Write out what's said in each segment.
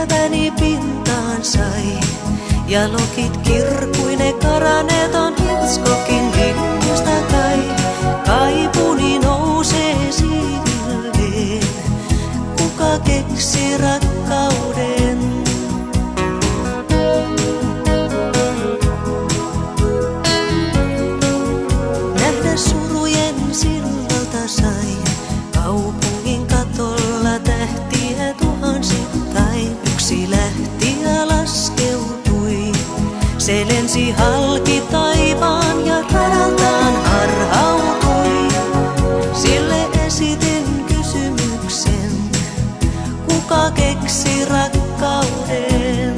Sietäväni pintaan sai, ja lokit kirkuine karaneton Hitchcockin linjasta kai. Kaipuni nousee siivilleen, kuka keksi rakkauden? Nähdä surujen sillalta sai, kaupungin katolla tähtiä tuhansittain. Yksi lähti ja laskeutui, se lensi halki taivaan ja radaltaan harhautui. Sille esitin kysymyksen, kuka keksi rakkauden?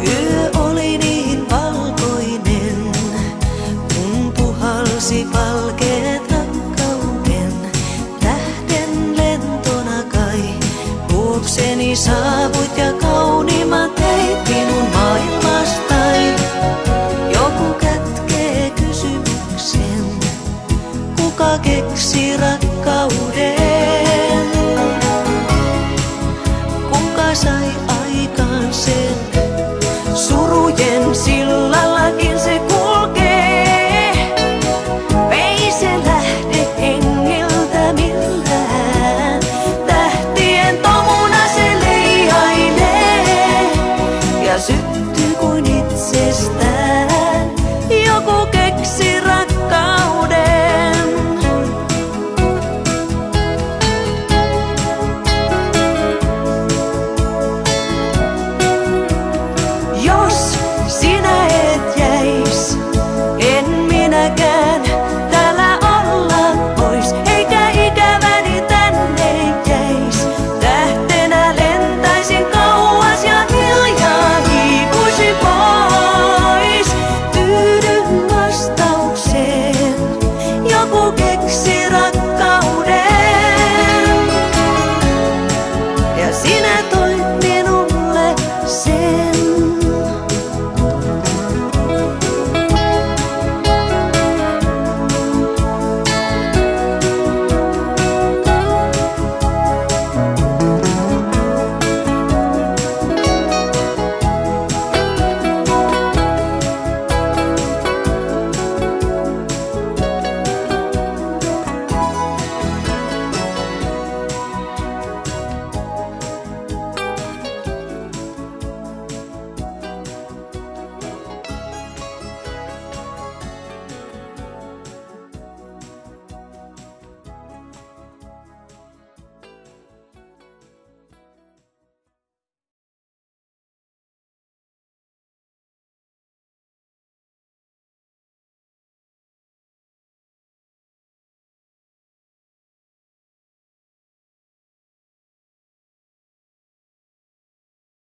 Yö oli niin valkoinen, kun puhalsi valkeet rakkauden. Tähden lentona kai luokseni saavuit ja kauniimmat teit minun maailmastai. Joku kätkee kysymyksen, kuka keksi rakkauden?